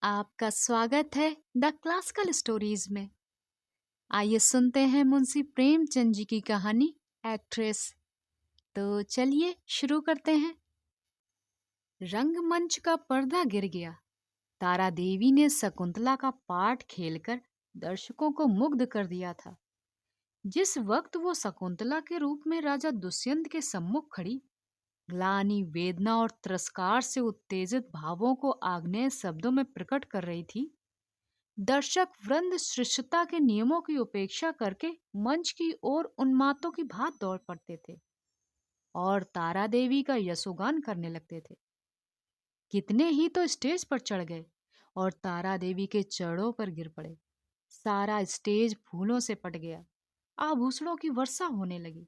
आपका स्वागत है द क्लासिकल स्टोरीज में। आइए सुनते हैं मुंशी प्रेमचंद जी की कहानी एक्ट्रेस। तो चलिए शुरू करते हैं। रंगमंच का पर्दा गिर गया। तारा देवी ने शकुंतला का पाठ खेलकर दर्शकों को मुग्ध कर दिया था। जिस वक्त वो शकुंतला के रूप में राजा दुष्यंत के सम्मुख खड़ी, ग्लानि, वेदना और तिरस्कार से उत्तेजित भावों को आग्नेय शब्दों में प्रकट कर रही थी, दर्शक वृंद शिष्टता के नियमों की उपेक्षा करके मंच की ओर उन्मादों की भांति दौड़ पड़ते थे और तारा देवी का यशोगान करने लगते थे। कितने ही तो स्टेज पर चढ़ गए और तारा देवी के चरणों पर गिर पड़े। सारा स्टेज फूलों से पट गया। आभूषणों की वर्षा होने लगी।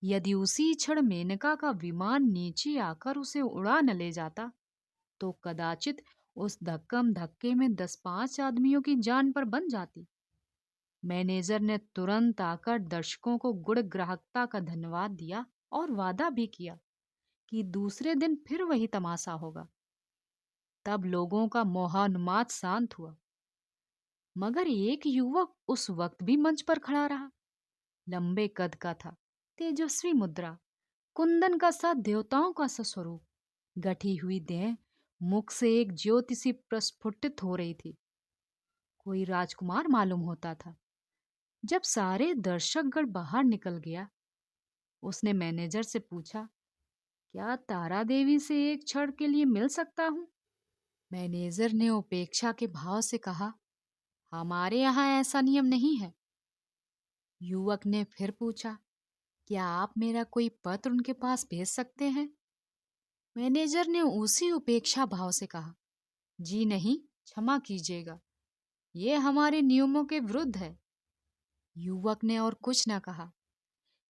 यदि उसी क्षण मेनका का विमान नीचे आकर उसे उड़ा न ले जाता, तो कदाचित उस धक्कम धक्के में 10-5 आदमियों की जान पर बन जाती। मैनेजर ने तुरंत आकर दर्शकों को गुड़ ग्राहकता का धन्यवाद दिया और वादा भी किया कि दूसरे दिन फिर वही तमाशा होगा। तब लोगों का मोहानुमाद शांत हुआ, मगर एक युवक उस वक्त भी मंच पर खड़ा रहा। लंबे कद का था, तेजस्वी मुद्रा, कुंदन का सा देवताओं का सा स्वरूप, गठी हुई देह, मुख से एक ज्योति सी प्रस्फुटित हो रही थी। कोई राजकुमार मालूम होता था। जब सारे दर्शकगण बाहर निकल गया, उसने मैनेजर से पूछा, क्या तारा देवी से एक क्षण के लिए मिल सकता हूं? मैनेजर ने उपेक्षा के भाव से कहा, हमारे यहाँ ऐसा नियम नहीं है। युवक ने फिर पूछा, क्या आप मेरा कोई पत्र उनके पास भेज सकते हैं? मैनेजर ने उसी उपेक्षा भाव से कहा, जी नहीं, क्षमा कीजिएगा, ये हमारे नियमों के विरुद्ध है। युवक ने और कुछ न कहा,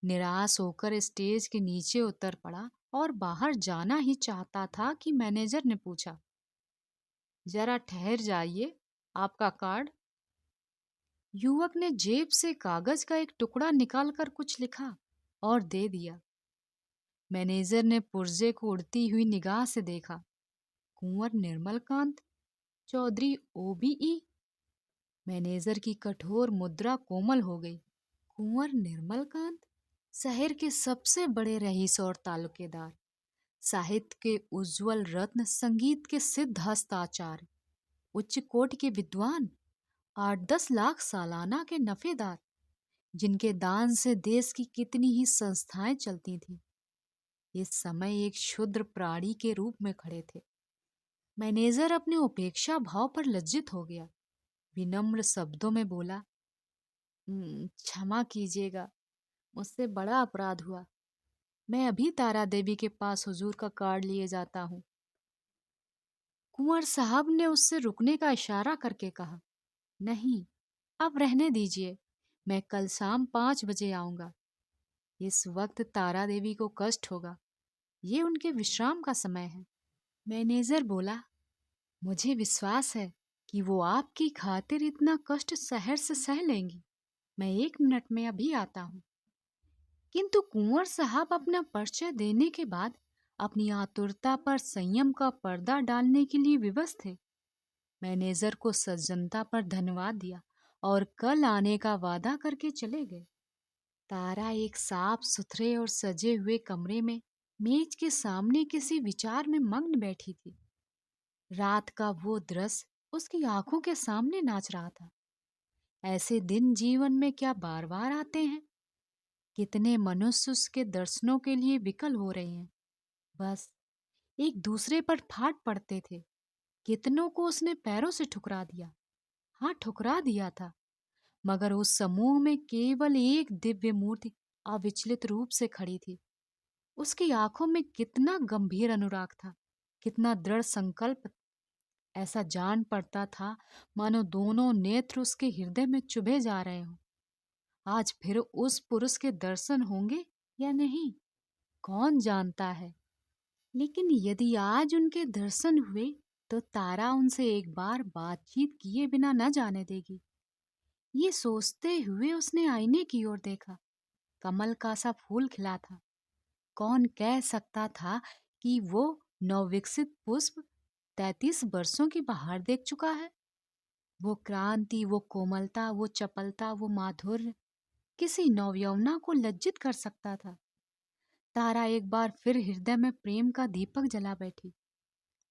निराश होकर स्टेज के नीचे उतर पड़ा और बाहर जाना ही चाहता था कि मैनेजर ने पूछा, जरा ठहर जाइए, आपका कार्ड। युवक ने जेब से कागज का एक टुकड़ा निकालकर कुछ लिखा और दे दिया। मैनेजर ने पुर्जे को उड़ती हुई निगाह से देखा। कुंवर निर्मलकांत, चौधरी ओबीई। मैनेजर की कठोर मुद्रा कोमल हो गई। कुंवर निर्मलकांत, शहर के सबसे बड़े रईस और तालुकेदार, साहित्य के उज्जवल रत्न, संगीत के सिद्ध हस्ताचार्य, उच्च कोटि के विद्वान, 8-10 लाख सालाना के नफेदार, जिनके दान से देश की कितनी ही संस्थाएं चलती थीं, इस समय एक क्षुद्र प्राणी के रूप में खड़े थे। मैनेजर अपने उपेक्षा भाव पर लज्जित हो गया। विनम्र शब्दों में बोला, क्षमा कीजिएगा, मुझसे बड़ा अपराध हुआ। मैं अभी तारा देवी के पास हुजूर का कार्ड लिए जाता हूँ। कुंवर साहब ने उससे रुकने का इशारा करके कहा, नहीं, अब रहने दीजिए, मैं कल शाम 5 बजे आऊंगा। इस वक्त तारा देवी को कष्ट होगा, ये उनके विश्राम का समय है। मैनेजर बोला, मुझे विश्वास है कि वो आपकी खातिर इतना कष्ट सहर से सह लेंगी। मैं 1 मिनट में अभी आता हूँ। किंतु कुंवर साहब अपना परिचय देने के बाद अपनी आतुरता पर संयम का पर्दा डालने के लिए विवश थे। मैनेजर को सज्जनता पर धन्यवाद दिया और कल आने का वादा करके चले गए। तारा एक साफ सुथरे और सजे हुए कमरे में मेज के सामने किसी विचार में मग्न बैठी थी। रात का वो दृश्य उसकी आंखों के सामने नाच रहा था। ऐसे दिन जीवन में क्या बार बार आते हैं? कितने मनुष्य उसके दर्शनों के लिए विकल हो रहे हैं, बस एक दूसरे पर फाट पड़ते थे। कितनों को उसने पैरों से ठुकरा दिया। हाँ, ठुकरा दिया था, मगर उस समूह में केवल एक दिव्य मूर्ति अविचलित रूप से खड़ी थी। उसकी आंखों में कितना गंभीर अनुराग था, कितना दृढ़ संकल्प। ऐसा जान पड़ता था मानो दोनों नेत्र उसके हृदय में चुभे जा रहे हों। आज फिर उस पुरुष के दर्शन होंगे या नहीं, कौन जानता है। लेकिन यदि आज उनके दर्शन हुए तो तारा उनसे एक बार बातचीत किए बिना न जाने देगी। ये सोचते हुए उसने आईने की ओर देखा। कमल का सा फूल खिला था। कौन कह सकता था कि वो नवविकसित पुष्प 33 वर्षों की बहार देख चुका है। वो क्रांति, वो कोमलता, वो चपलता, वो माधुर्य किसी नवयौवना को लज्जित कर सकता था। तारा एक बार फिर हृदय में प्रेम का दीपक जला बैठी।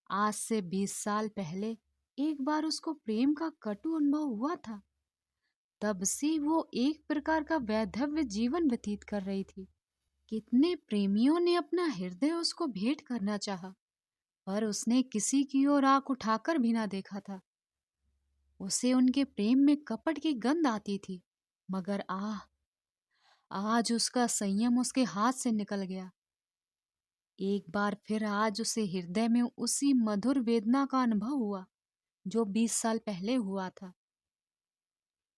आज से 20 साल पहले एक बार उसको प्रेम का कटु अनुभव हुआ था। तब से वो एक प्रकार का वैधव्य जीवन व्यतीत कर रही थी। कितने प्रेमियों ने अपना हृदय उसको भेंट करना चाहा, पर उसने किसी की ओर आंख उठाकर भी ना देखा था। उसे उनके प्रेम में कपट की गंध आती थी, मगर आज उसका संयम उसके हाथ से निकल गया। एक बार फिर आज उसे हृदय में उसी मधुर वेदना का अनुभव हुआ जो 20 साल पहले हुआ था।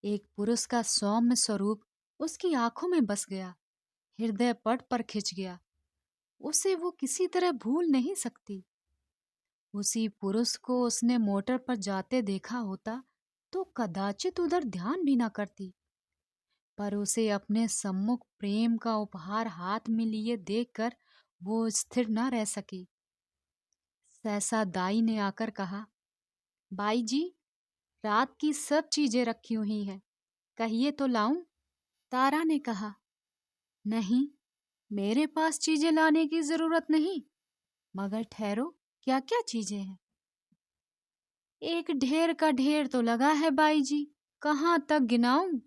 एक पुरुष का सौम्य स्वरूप उसकी आंखों में बस गया, हृदय पट पर खिंच गया। उसे वो किसी तरह भूल नहीं सकती। उसी पुरुष को उसने मोटर पर जाते देखा होता तो कदाचित उधर ध्यान भी ना करती, पर उसे अपने सम्मुख प्रेम का उपहार हाथ में लिए देखकर वो स्थिर न रह सकी। सहसा दाई ने आकर कहा, बाई जी, रात की सब चीजें रखी हुई हैं, कहिए तो लाऊं? तारा ने कहा, नहीं, मेरे पास चीजें लाने की जरूरत नहीं, मगर ठहरो, क्या क्या चीजें हैं? एक ढेर का ढेर तो लगा है बाई जी, कहाँ तक गिनाऊं?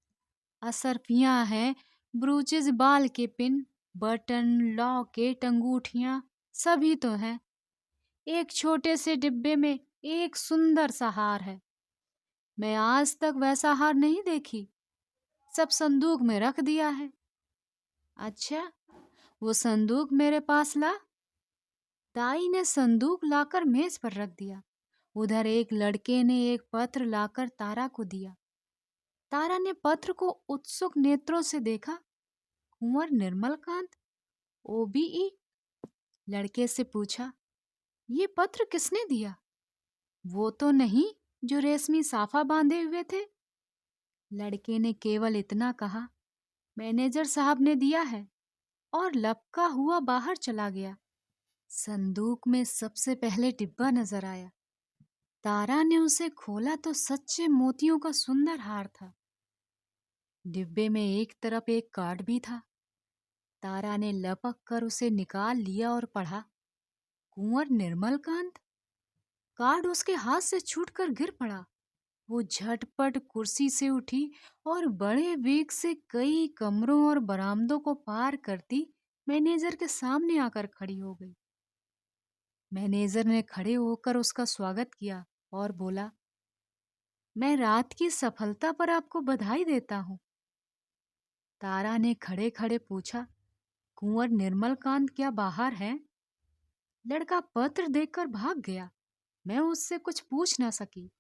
असरफियां हैं, ब्रूचेज, बाल के पिन, बटन, लॉकेट, अंगूठियां, सभी तो हैं। एक छोटे से डिब्बे में एक सुंदर सा हार है। मैं आज तक वैसा हार नहीं देखी, सब संदूक में रख दिया है। अच्छा, वो संदूक मेरे पास ला। दाई ने संदूक लाकर मेज पर रख दिया। उधर एक लड़के ने एक पत्र लाकर तारा को दिया। तारा ने पत्र को उत्सुक नेत्रों से देखा। कुंवर निर्मलकांत, ओबीई। लड़के से पूछा, ये पत्र किसने दिया? वो तो नहीं जो रेशमी साफा बांधे हुए थे? लड़के ने केवल इतना कहा, मैनेजर साहब ने दिया है, और लपका हुआ बाहर चला गया। संदूक में सबसे पहले डिब्बा नजर आया। तारा ने उसे खोला तो सच्चे मोतियों का सुंदर हार था। डिब्बे में एक तरफ एक कार्ड भी था। तारा ने लपक कर उसे निकाल लिया और पढ़ा, कुंवर निर्मलकांत। कार्ड उसके हाथ से छूटकर गिर पड़ा। वो झटपट कुर्सी से उठी और बड़े वेग से कई कमरों और बरामदों को पार करती मैनेजर के सामने आकर खड़ी हो गई। मैनेजर ने खड़े होकर उसका स्वागत किया और बोला, मैं रात की सफलता पर आपको बधाई देता हूँ। तारा ने खड़े खड़े पूछा, कुंवर निर्मलकांत क्या बाहर हैं? लड़का पत्र देखकर भाग गया। मैं उससे कुछ पूछ ना सकी।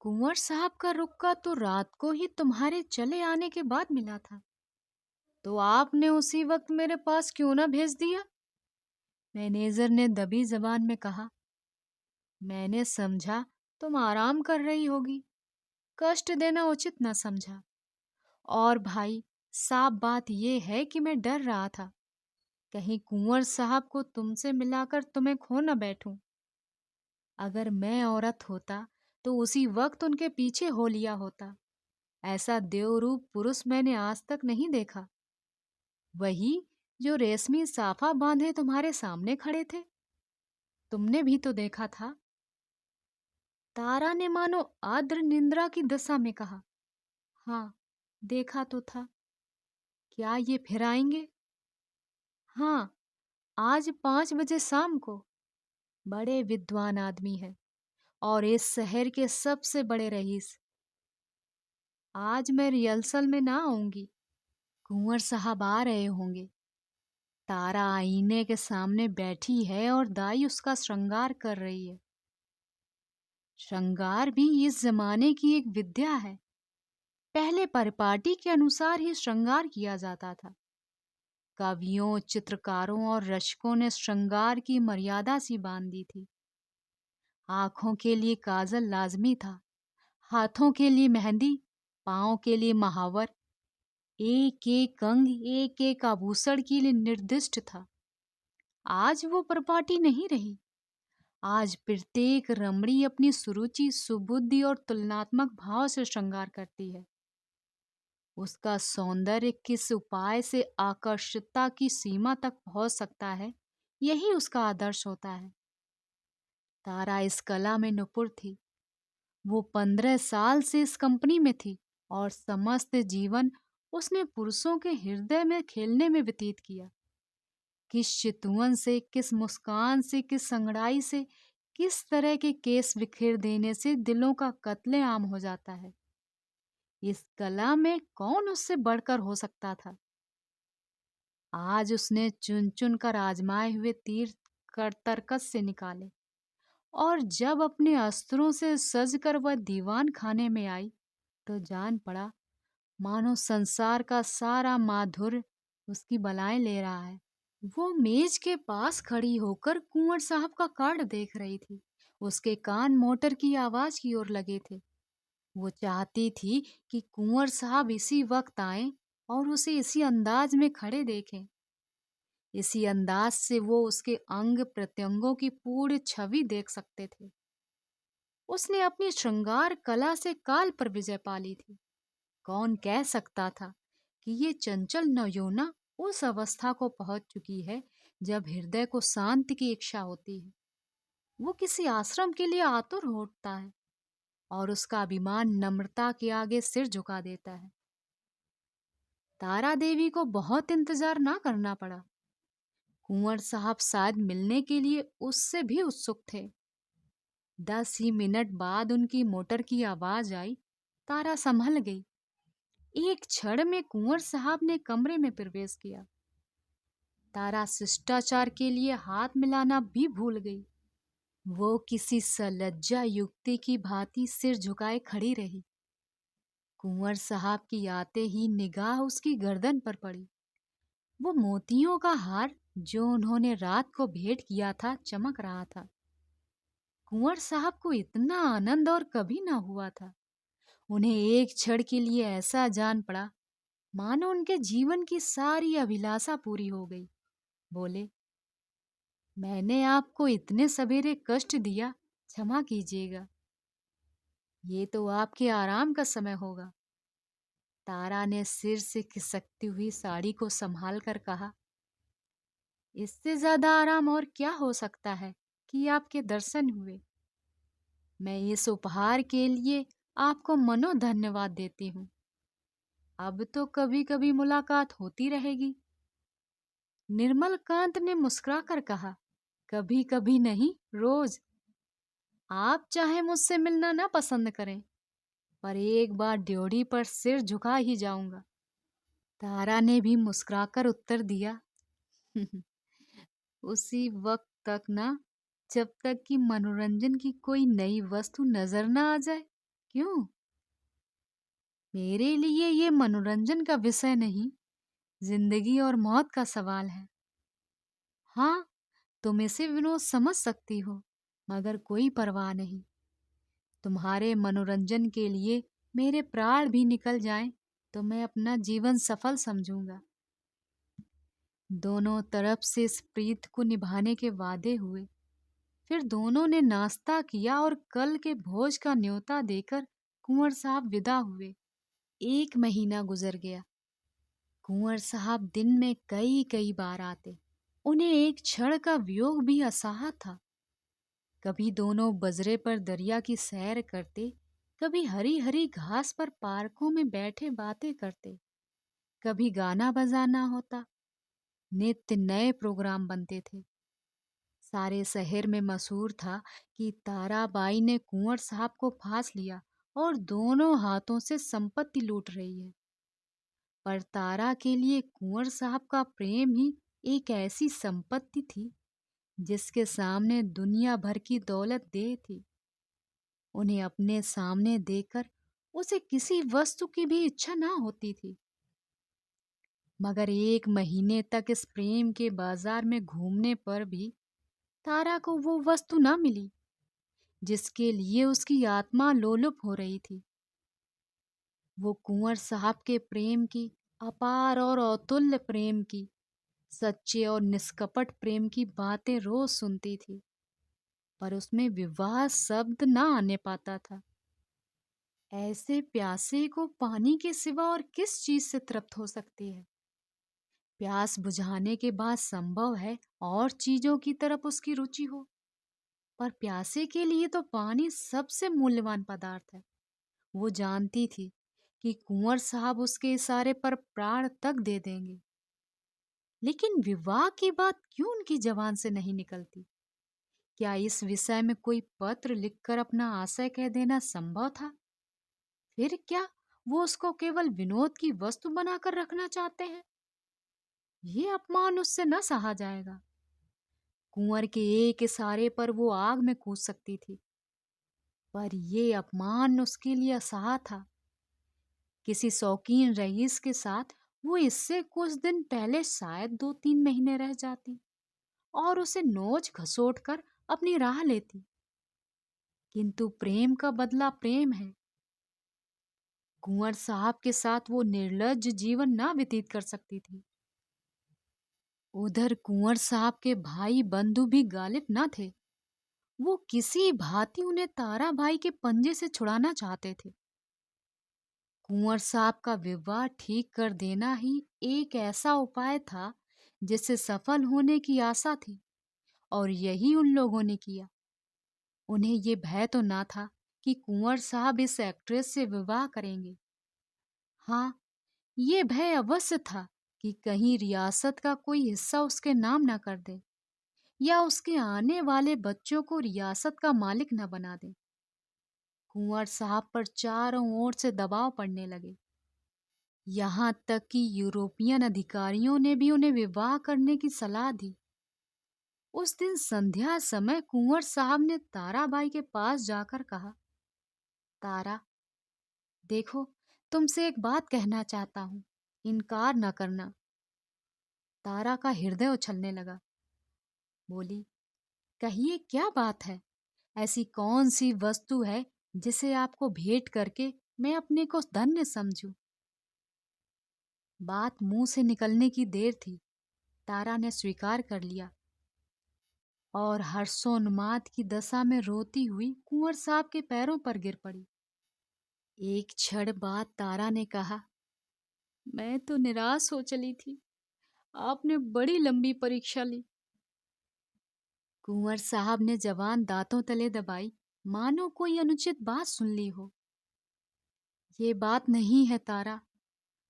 कुंवर साहब का रुक्का तो रात को ही तुम्हारे चले आने के बाद मिला था, तो आपने उसी वक्त मेरे पास क्यों ना भेज दिया? मैनेजर ने दबी जबान में कहा, मैंने समझा तुम आराम कर रही होगी, कष्ट देना उचित न समझा। और भाई, साफ बात यह है कि मैं डर रहा था, कहीं कुंवर साहब को तुमसे मिलाकर तुम्हें खो न बैठूं। अगर मैं औरत होता तो उसी वक्त उनके पीछे हो लिया होता। ऐसा देवरूप पुरुष मैंने आज तक नहीं देखा। वही जो रेशमी साफा बांधे तुम्हारे सामने खड़े थे, तुमने भी तो देखा था। तारा ने मानो आर्द्र निंद्रा की दशा में कहा, हाँ, देखा तो था। क्या ये फिर आएंगे? हाँ, आज 5 बजे शाम को। बड़े विद्वान आदमी है और इस शहर के सबसे बड़े रईस। आज मैं रिहर्सल में ना आऊंगी, कुंवर साहब आ रहे होंगे। तारा आईने के सामने बैठी है और दाई उसका श्रृंगार कर रही है। श्रृंगार भी इस जमाने की एक विद्या है। पहले परिपाटी के अनुसार ही श्रृंगार किया जाता था। कवियों, चित्रकारों और रचकों ने श्रृंगार की मर्यादा सी बांध दी थी। आंखों के लिए काजल लाजमी था, हाथों के लिए मेहंदी, पांव के लिए महावर, एक एक अंग, एक एक आभूषण के लिए निर्दिष्ट था। आज वो परिपाटी नहीं रही। आज प्रत्येक रमणी अपनी सुरुचि, सुबुद्धि और तुलनात्मक भाव से श्रृंगार करती है। उसका सौंदर्य किस उपाय से आकर्षकता की सीमा तक पहुंच सकता है, यही उसका आदर्श होता है। तारा इस कला में निपुण थी। वो 15 साल से इस कंपनी में थी और समस्त जीवन उसने पुरुषों के हृदय में खेलने में व्यतीत किया। किस चितवन से, किस मुस्कान से, किस संगड़ाई से, किस तरह के केस बिखेर देने से दिलों का कत्लेआम हो जाता है। इस कला में कौन उससे बढ़कर हो सकता था? आज उसने चुन चुन कर आजमाए हुए तीर कर तरकस से निकाले, और जब अपने अस्त्रों से सज कर वह दीवान खाने में आई तो जान पड़ा मानो संसार का सारा माधुर्य उसकी बलाएं ले रहा है। वो मेज के पास खड़ी होकर कुंवर साहब का कार्ड देख रही थी। उसके कान मोटर की आवाज की ओर लगे थे। वो चाहती थी कि कुंवर साहब इसी वक्त आए और उसे इसी अंदाज में खड़े देखें। इसी अंदाज से वो उसके अंग प्रत्यंगों की पूरी छवि देख सकते थे। उसने अपनी श्रृंगार कला से काल पर विजय पा ली थी। कौन कह सकता था कि ये चंचल नवयोना उस अवस्था को पहुंच चुकी है जब हृदय को शांति की इच्छा होती है। वो किसी आश्रम के लिए आतुर होता है और उसका अभिमान नम्रता के आगे सिर झुका देता है। तारा देवी को बहुत इंतजार ना करना पड़ा। कुंवर साहब शायद मिलने के लिए उससे भी उत्सुक थे। 10 ही मिनट बाद उनकी मोटर की आवाज आई। तारा संभल गई। एक क्षण में कुंवर साहब ने कमरे में प्रवेश किया। तारा शिष्टाचार के लिए हाथ मिलाना भी भूल गई। वो किसी सलज्जा युक्ति की भांति सिर झुकाए खड़ी रही। कुंवर साहब की आते ही निगाह उसकी गर्दन पर पड़ी। वो मोतियों का हार जो उन्होंने रात को भेंट किया था चमक रहा था। कुंवर साहब को इतना आनंद और कभी ना हुआ था। उन्हें एक क्षण के लिए ऐसा जान पड़ा मानो उनके जीवन की सारी अभिलाषा पूरी हो गई। बोले, मैंने आपको इतने सवेरे कष्ट दिया, क्षमा कीजिएगा। ये तो आपके आराम का समय होगा। तारा ने सिर से खिसकती हुई साड़ी को संभाल कर कहा, इससे ज्यादा आराम और क्या हो सकता है कि आपके दर्शन हुए। मैं इस उपहार के लिए आपको मनो धन्यवाद देती हूँ। अब तो कभी कभी मुलाकात होती रहेगी। निर्मल कांत ने मुस्कुराकर कहा, कभी कभी नहीं, रोज। आप चाहे मुझसे मिलना ना पसंद करें, पर एक बार ड्योढ़ी पर सिर झुका ही जाऊंगा। तारा ने भी मुस्कुराकर उत्तर दिया, उसी वक्त तक ना, जब तक कि मनोरंजन की कोई नई वस्तु नजर ना आ जाए। क्यों? मेरे लिए ये मनोरंजन का विषय नहीं, जिंदगी और मौत का सवाल है। हाँ, तुम इसे विनोद समझ सकती हो, मगर कोई परवाह नहीं। तुम्हारे मनोरंजन के लिए मेरे प्राण भी निकल जाएं तो मैं अपना जीवन सफल समझूंगा। दोनों तरफ से इस प्रीत को निभाने के वादे हुए। फिर दोनों ने नाश्ता किया और कल के भोज का न्योता देकर कुंवर साहब विदा हुए। 1 महीना गुजर गया। कुंवर साहब दिन में कई कई बार आते। उन्हें एक क्षण का वियोग भी असहा था। कभी दोनों बजरे पर दरिया की सैर करते, कभी हरी हरी घास पर पार्कों में बैठे बातें करते, कभी गाना बजाना होता। नित्य नए प्रोग्राम बनते थे। सारे शहर में मशहूर था कि ताराबाई ने कुंवर साहब को फांस लिया और दोनों हाथों से संपत्ति लूट रही है। पर तारा के लिए कुंवर साहब का प्रेम ही एक ऐसी संपत्ति थी जिसके सामने दुनिया भर की दौलत दे थी। उन्हें अपने सामने देकर उसे किसी वस्तु की भी इच्छा ना होती थी। मगर 1 महीने तक इस प्रेम के बाजार में घूमने पर भी तारा को वो वस्तु ना मिली जिसके लिए उसकी आत्मा लोलुप हो रही थी। वो कुंवर साहब के प्रेम की, अपार और अतुल्य प्रेम की, सच्चे और निष्कपट प्रेम की बातें रोज सुनती थी। पर उसमें विवाह शब्द ना आने पाता था। ऐसे प्यासे को पानी के सिवा और किस चीज से तृप्त हो सकती है? प्यास बुझाने के बाद संभव है और चीजों की तरफ उसकी रुचि हो, पर प्यासे के लिए तो पानी सबसे मूल्यवान पदार्थ है। वो जानती थी कि कुंवर साहब उसके इशारे पर प्राण तक दे देंगे। लेकिन विवाह की बात क्यों उनकी जबान से नहीं निकलती? क्या इस विषय में कोई पत्र लिखकर अपना आशय कह देना संभव था? फिर क्या वो उसको केवल विनोद की वस्तु बनाकर रखना चाहते हैं? ये अपमान उससे न सहा जाएगा। कुंवर के एक इशारे पर वो आग में कूद सकती थी, पर ये अपमान उसके लिए असहा था। किसी शौकीन रईस के साथ वो इससे कुछ दिन पहले शायद 2-3 महीने रह जाती और उसे नोच घसोट कर अपनी राह लेती। किंतु प्रेम का बदला प्रेम है। कुंवर साहब के साथ वो निर्लज्ज जीवन ना व्यतीत कर सकती थी। उधर कुंवर साहब के भाई बंधु भी गालिब न थे। वो किसी भांति उन्हें तारा भाई के पंजे से छुड़ाना चाहते थे। कुंवर साहब का विवाह ठीक कर देना ही एक ऐसा उपाय था जिससे सफल होने की आशा थी, और यही उन लोगों ने किया। उन्हें ये भय तो ना था कि कुंवर साहब इस एक्ट्रेस से विवाह करेंगे। हाँ, ये भय अवश्य था कि कहीं रियासत का कोई हिस्सा उसके नाम ना कर दे या उसके आने वाले बच्चों को रियासत का मालिक न बना दे। कुंवर साहब पर चारों ओर से दबाव पड़ने लगे। यहाँ तक कि यूरोपियन अधिकारियों ने भी उन्हें विवाह करने की सलाह दी। उस दिन संध्या समय कुंवर साहब ने ताराबाई के पास जाकर कहा, तारा, देखो, तुमसे एक बात कहना चाहता हूँ, इनकार न करना। तारा का हृदय उछलने लगा। बोली, कहिए, क्या बात है? ऐसी कौन सी वस्तु है जिसे आपको भेंट करके मैं अपने को धन्य समझूं? बात मुंह से निकलने की देर थी। तारा ने स्वीकार कर लिया और हर्षोन्माद की दशा में रोती हुई कुंवर साहब के पैरों पर गिर पड़ी। एक क्षण बाद तारा ने कहा, मैं तो निराश हो चली थी। आपने बड़ी लंबी परीक्षा ली। कुंवर साहब ने जवान दांतों तले दबाई, मानो कोई अनुचित बात सुन ली हो। ये बात नहीं है तारा।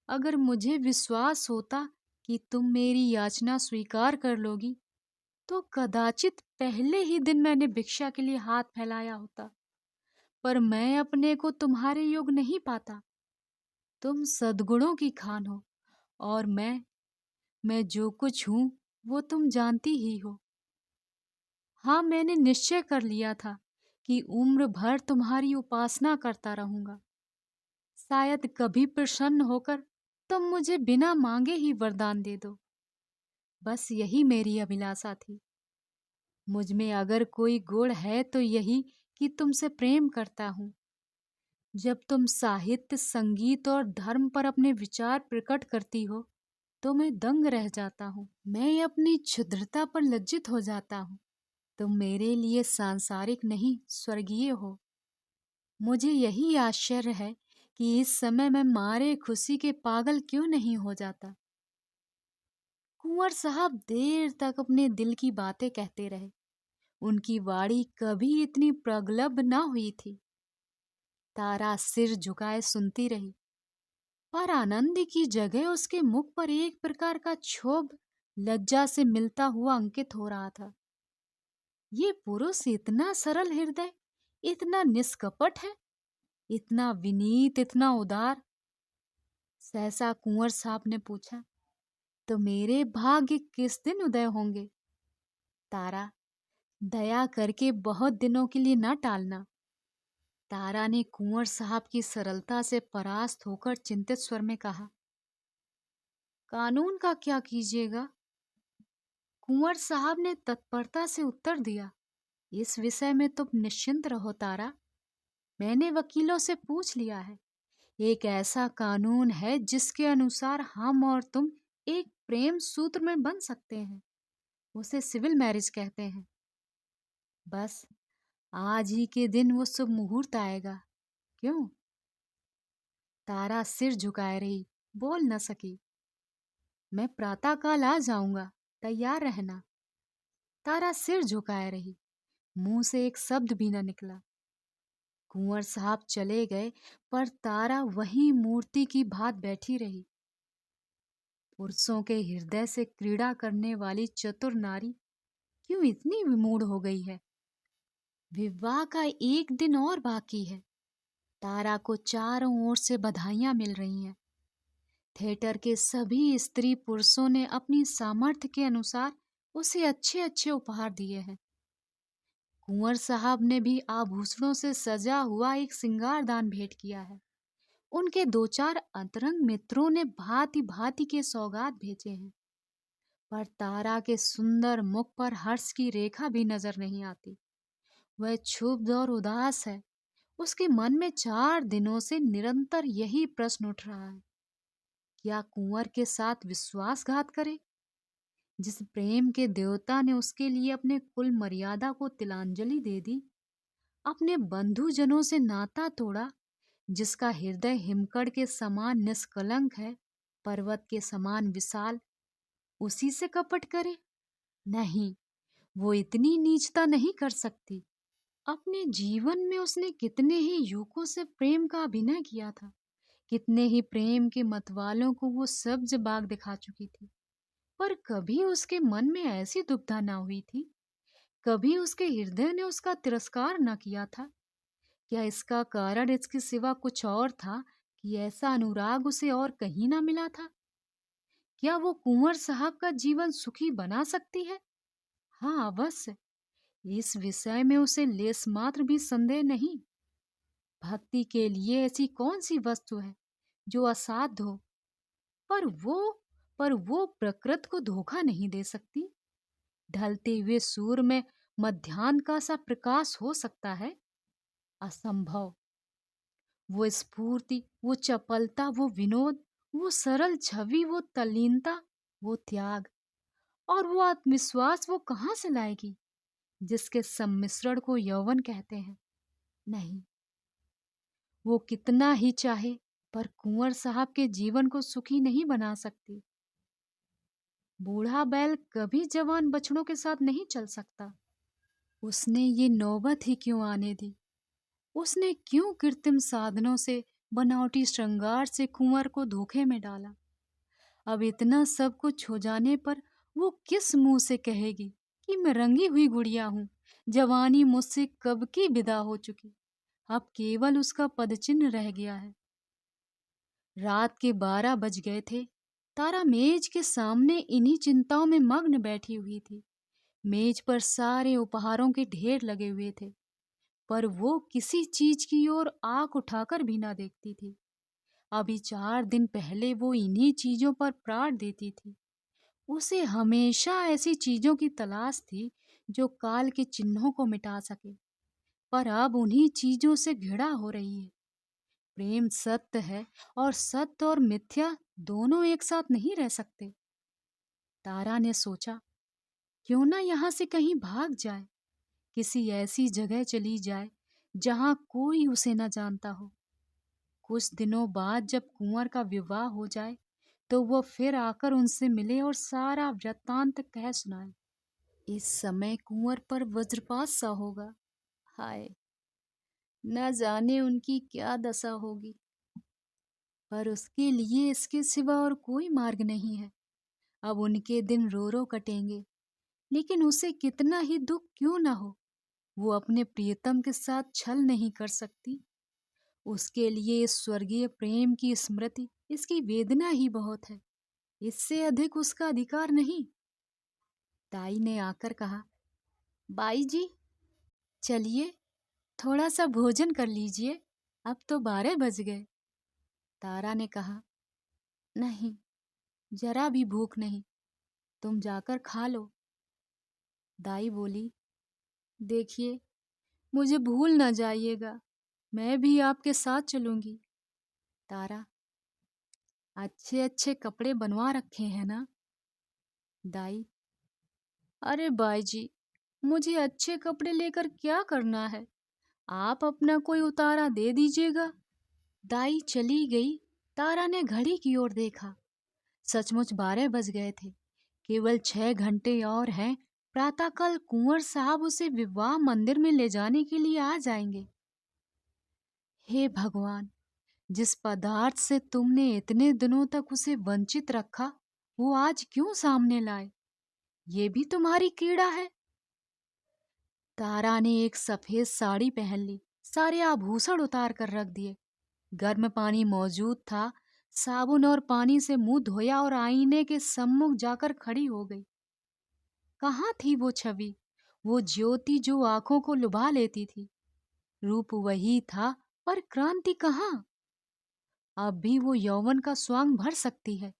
अगर मुझे विश्वास होता कि तुम मेरी याचना स्वीकार कर लोगी, तो कदाचित पहले ही दिन मैंने भिक्षा के लिए हाथ फैलाया होता। पर मैं अपने को तुम्हारे योग नहीं पाता। तुम सद्गुणों की खान हो, और मैं जो कुछ हूं वो तुम जानती ही हो। हाँ, मैंने निश्चय कर लिया था कि उम्र भर तुम्हारी उपासना करता रहूंगा। शायद कभी प्रसन्न होकर तुम मुझे बिना मांगे ही वरदान दे दो। बस यही मेरी अभिलाषा थी। मुझ में अगर कोई गुण है तो यही कि तुमसे प्रेम करता हूँ। जब तुम साहित्य, संगीत और धर्म पर अपने विचार प्रकट करती हो, तो मैं दंग रह जाता हूँ। मैं अपनी क्षुद्रता पर लज्जित हो जाता हूँ। तुम मेरे लिए सांसारिक नहीं, स्वर्गीय हो। मुझे यही आश्चर्य है कि इस समय मैं मारे खुशी के पागल क्यों नहीं हो जाता। कुंवर साहब देर तक अपने दिल की बातें कहते रहे। उनकी वाणी कभी इतनी प्रगल्भ न हुई थी। तारा सिर झुकाए सुनती रही, पर आनंद की जगह उसके मुख पर एक प्रकार का क्षोभ लज्जा से मिलता हुआ अंकित हो रहा था। ये पुरुष इतना सरल हृदय, इतना निष्कपट है, इतना विनीत, इतना उदार। सहसा कुंवर साहब ने पूछा, तो मेरे भाग्य किस दिन उदय होंगे? तारा, दया करके बहुत दिनों के लिए न टालना। तारा ने कुंवर साहब की सरलता से परास्त होकर चिंतित स्वर में कहा, कानून का क्या कीजिएगा? कुंवर साहब ने तत्परता से उत्तर दिया, इस विषय में तुम निश्चिंत रहो तारा। मैंने वकीलों से पूछ लिया है। एक ऐसा कानून है जिसके अनुसार हम और तुम एक प्रेम सूत्र में बंध सकते हैं। उसे सिविल मैरिज कहते हैं। बस आज ही के दिन वो शुभ मुहूर्त आएगा। क्यों? तारा सिर झुकाए रही, बोल न सकी। मैं प्रातःकाल आ जाऊंगा, तैयार रहना। तारा सिर झुकाए रही, मुंह से एक शब्द भी न निकला। कुंवर साहब चले गए, पर तारा वहीं मूर्ति की भांत बैठी रही। पुरुषों के हृदय से क्रीड़ा करने वाली चतुर नारी क्यों इतनी विमूढ़ हो गई है? विवाह का एक दिन और बाकी है। तारा को चारों ओर से बधाइयां मिल रही हैं। थिएटर के सभी स्त्री पुरुषों ने अपनी सामर्थ्य के अनुसार उसे अच्छे अच्छे उपहार दिए हैं। कुंवर साहब ने भी आभूषणों से सजा हुआ एक सिंगारदान भेंट किया है। उनके दो चार अंतरंग मित्रों ने भांति भांति के सौगात भेजे हैं, पर तारा के सुंदर मुख पर हर्ष की रेखा भी नजर नहीं आती। वह क्षुब्ध और उदास है। उसके मन में 4 दिनों से निरंतर यही प्रश्न उठ रहा है, क्या कुंवर के साथ विश्वासघात करे? जिस प्रेम के देवता ने उसके लिए अपने कुल मर्यादा को तिलांजलि दे दी, अपने बंधुजनों से नाता तोड़ा, जिसका हृदय हिमकड़ के समान निष्कलंक है, पर्वत के समान विशाल, उसी से कपट करे? नहीं, वो इतनी नीचता नहीं कर सकती। अपने जीवन में उसने कितने ही युवकों से प्रेम का अभिनय किया था। कितने ही प्रेम के मतवालों को वो सब्ज बाग दिखा चुकी थी, पर कभी उसके मन में ऐसी दुविधा ना हुई थी। कभी उसके हृदय ने उसका तिरस्कार न किया था। क्या इसका कारण इसके सिवा कुछ और था कि ऐसा अनुराग उसे और कहीं ना मिला था? क्या वो कुंवर साहब का जीवन सुखी बना सकती है? हाँ, अवश्य। इस विषय में उसे लेस मात्र भी संदेह नहीं। भक्ति के लिए ऐसी कौन सी वस्तु है जो असाध्य हो? पर वो पर वो प्रकृति को धोखा नहीं दे सकती। ढलते हुए सूर्य में मध्याह्न का सा प्रकाश हो सकता है? असंभव। वो स्फूर्ति, वो चपलता, वो विनोद, वो सरल छवि, वो तल्लीनता, वो त्याग और वो आत्मविश्वास वो कहाँ से लाएगी, जिसके सम्मिश्रण को यौवन कहते हैं? नहीं, वो कितना ही चाहे, पर कुंवर साहब के जीवन को सुखी नहीं बना सकती। बूढ़ा बैल कभी जवान बछड़ों के साथ नहीं चल सकता। उसने ये नौबत ही क्यों आने दी? उसने क्यों कृत्रिम साधनों से, बनावटी श्रृंगार से कुंवर को धोखे में डाला? अब इतना सब कुछ हो जाने पर वो किस मुंह से कहेगी कि मैं रंगी हुई गुड़िया हूं, जवानी मुझसे कब की विदा हो चुकी, अब केवल उसका पदचिन्ह रह गया है। रात के 12 बज गए थे। तारा मेज के सामने इन्हीं चिंताओं में मग्न बैठी हुई थी। मेज पर सारे उपहारों के ढेर लगे हुए थे, पर वो किसी चीज की ओर आंख उठाकर भी ना देखती थी। अभी 4 दिन पहले वो इन्हीं चीजों पर प्राण देती थी। उसे हमेशा ऐसी चीजों की तलाश थी जो काल के चिन्हों को मिटा सके, पर अब उन्हीं चीजों से घृणा हो रही है। प्रेम सत्य है, और सत्य और मिथ्या दोनों एक साथ नहीं रह सकते। तारा ने सोचा, क्यों ना यहाँ से कहीं भाग जाए, किसी ऐसी जगह चली जाए जहाँ कोई उसे न जानता हो। कुछ दिनों बाद जब कुंवर का विवाह हो जाए, तो वो फिर आकर उनसे मिले और सारा वृत्तांत कह सुनाए। इस समय कुंवर पर वज्रपात सा होगा। हाय, न जाने उनकी क्या दशा होगी, पर उसके लिए इसके सिवा और कोई मार्ग नहीं है। अब उनके दिन रो रो कटेंगे, लेकिन उसे कितना ही दुख क्यों ना हो, वो अपने प्रियतम के साथ छल नहीं कर सकती। उसके लिए इस स्वर्गीय प्रेम की स्मृति, इसकी वेदना ही बहुत है। इससे अधिक उसका अधिकार नहीं। ताई ने आकर कहा, बाई जी, चलिए, थोड़ा सा भोजन कर लीजिए, अब तो 12 बज गए। तारा ने कहा, नहीं, जरा भी भूख नहीं, तुम जाकर खा लो। दाई बोली, देखिए, मुझे भूल ना जाइएगा, मैं भी आपके साथ चलूंगी। तारा, अच्छे अच्छे कपड़े बनवा रखे हैं ना? दाई, अरे बाई जी, मुझे अच्छे कपड़े लेकर क्या करना है? आप अपना कोई उतारा दे दीजिएगा। दाई चली गई। तारा ने घड़ी की ओर देखा। सचमुच 12 बज गए थे। केवल 6 घंटे और हैं। प्रातःकाल कुंवर साहब उसे विवाह मंदिर में ले जाने के लिए आ जाएंगे। हे भगवान, जिस पदार्थ से तुमने इतने दिनों तक उसे वंचित रखा, वो आज क्यों सामने लाए? ये भी तुम्हारी कीड़ा है। तारा ने एक सफेद साड़ी पहन ली, सारे आभूषण उतार कर रख दिए। गर्म पानी मौजूद था। साबुन और पानी से मुंह धोया और आईने के सम्मुख जाकर खड़ी हो गई। कहाँ थी वो छवि, वो ज्योति जो आंखों को लुभा लेती थी? रूप वही था, पर क्रांति कहाँ? अब भी वो यौवन का स्वांग भर सकती है।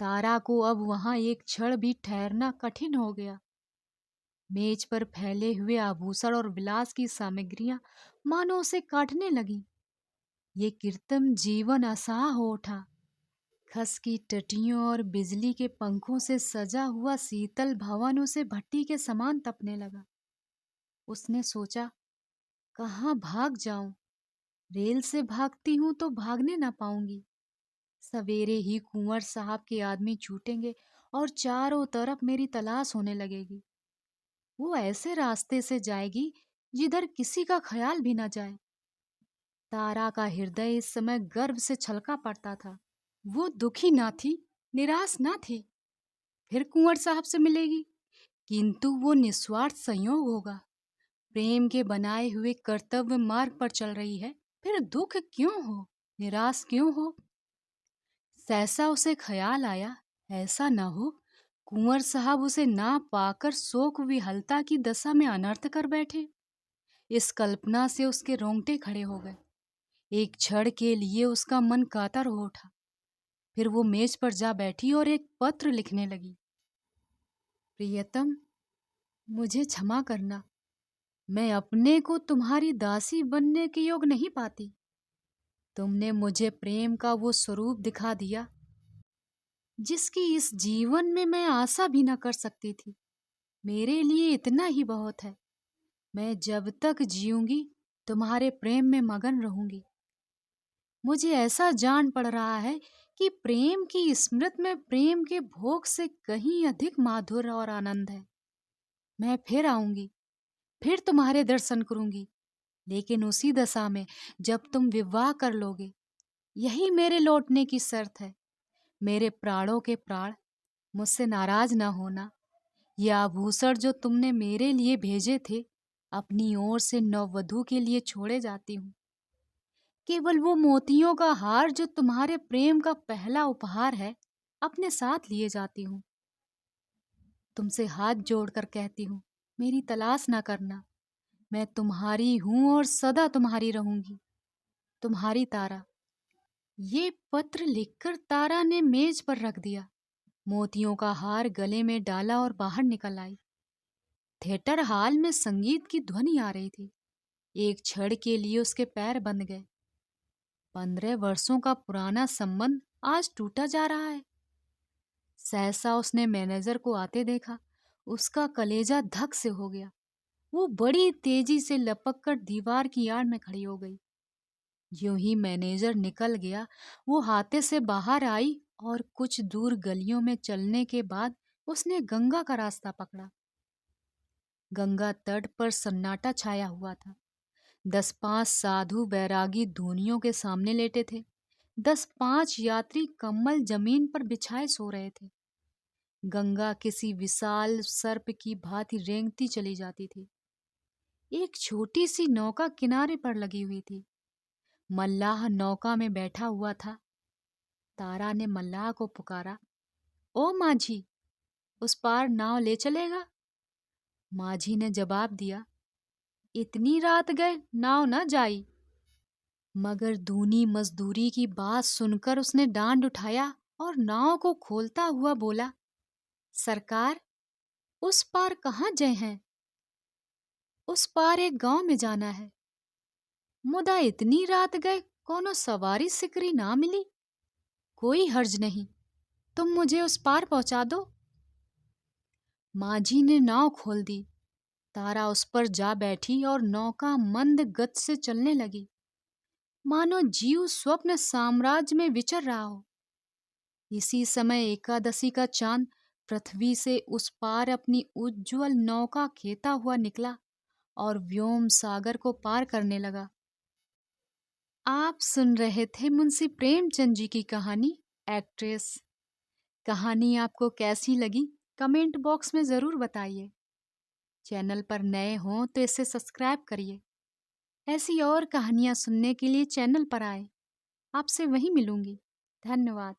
तारा को अब वहां एक क्षण भी ठहरना कठिन हो गया। मेज पर फैले हुए आभूषण और विलास की सामग्रियां मानो उसे काटने लगी। ये कृत्रिम जीवन असाह हो उठा। खस की टटियों और बिजली के पंखों से सजा हुआ शीतल भवन उसे भट्टी के समान तपने लगा। उसने सोचा, कहाँ भाग जाऊं? रेल से भागती हूं तो भागने ना पाऊंगी। सवेरे ही कुंवर साहब के आदमी छूटेंगे और चारों तरफ मेरी तलाश होने लगेगी। वो ऐसे रास्ते से जाएगी जिधर किसी का ख्याल भी न जाए। तारा का हृदय इस समय गर्व से छलका पड़ता था। वो दुखी ना थी, निराश ना थी। फिर कुंवर साहब से मिलेगी, किंतु वो निस्वार्थ संयोग होगा। प्रेम के बनाए हुए कर्तव्य मार्ग पर चल रही है। फिर दुख क्यों हो, निराश क्यों हो? सहसा उसे ख्याल आया, ऐसा न हो कुंवर साहब उसे ना पाकर शोक विहलता की दशा में अनर्थ कर बैठे। इस कल्पना से उसके रोंगटे खड़े हो गए। एक क्षण के लिए उसका मन कातर हो उठा। फिर वो मेज पर जा बैठी और एक पत्र लिखने लगी। प्रियतम, मुझे क्षमा करना। मैं अपने को तुम्हारी दासी बनने के योग नहीं पाती। तुमने मुझे प्रेम का वो स्वरूप दिखा दिया जिसकी इस जीवन में मैं आशा भी न कर सकती थी। मेरे लिए इतना ही बहुत है। मैं जब तक जीऊंगी तुम्हारे प्रेम में मगन रहूंगी। मुझे ऐसा जान पड़ रहा है कि प्रेम की स्मृति में प्रेम के भोग से कहीं अधिक माधुर्य और आनंद है। मैं फिर आऊंगी, फिर तुम्हारे दर्शन करूंगी, लेकिन उसी दशा में जब तुम विवाह कर लोगे। यही मेरे लौटने की शर्त है। मेरे प्राणों के प्राण, मुझसे नाराज ना होना। ये आभूषण जो तुमने मेरे लिए भेजे थे, अपनी ओर से नववधू के लिए छोड़े जाती हूँ। केवल वो मोतियों का हार जो तुम्हारे प्रेम का पहला उपहार है, अपने साथ लिए जाती हूँ। तुमसे हाथ जोड़कर कहती हूँ, मेरी तलाश ना करना। मैं तुम्हारी हूँ और सदा तुम्हारी रहूंगी। तुम्हारी तारा। ये पत्र लिखकर तारा ने मेज पर रख दिया। मोतियों का हार गले में डाला और बाहर निकल आई। थिएटर हॉल में संगीत की ध्वनि आ रही थी। एक क्षण के लिए उसके पैर बंद गए। 15 वर्षों का पुराना संबंध आज टूटा जा रहा है। सहसा उसने मैनेजर को आते देखा। उसका कलेजा धक से हो गया। वो बड़ी तेजी से लपक कर दीवार की आड़ में खड़ी हो गई। यूं ही मैनेजर निकल गया, वो हाथे से बाहर आई और कुछ दूर गलियों में चलने के बाद उसने गंगा का रास्ता पकड़ा। गंगा तट पर सन्नाटा छाया हुआ था। 10-5 साधु बैरागी धूनियों के सामने लेटे थे। 10-5 यात्री कम्बल जमीन पर बिछाए सो रहे थे। गंगा किसी विशाल सर्प की भांति रेंगती चली जाती थी। एक छोटी सी नौका किनारे पर लगी हुई थी। मल्लाह नौका में बैठा हुआ था। तारा ने मल्लाह को पुकारा, ओ माझी, उस पार नाव ले चलेगा? माझी ने जवाब दिया, इतनी रात गए नाव न जाई। मगर दूनी मजदूरी की बात सुनकर उसने डांड उठाया और नाव को खोलता हुआ बोला, सरकार, उस पार कहाँ जय हैं? उस पार एक गांव में जाना है। मुदा इतनी रात गए कोनो सवारी सिकरी ना मिली। कोई हर्ज नहीं, तुम मुझे उस पार पहुंचा दो। माझी ने नाव खोल दी। तारा उस पर जा बैठी और नौका मंद गति से चलने लगी, मानो जीव स्वप्न साम्राज्य में विचर रहा हो। इसी समय एकादशी का चांद पृथ्वी से उस पार अपनी उज्जवल नौका खेता हुआ निकला और व्योम सागर को पार करने लगा। आप सुन रहे थे मुंशी प्रेमचंद जी की कहानी एक्ट्रेस। कहानी आपको कैसी लगी कमेंट बॉक्स में जरूर बताइए। चैनल पर नए हों तो इसे सब्सक्राइब करिए। ऐसी और कहानियां सुनने के लिए चैनल पर आए। आपसे वहीं मिलूंगी। धन्यवाद।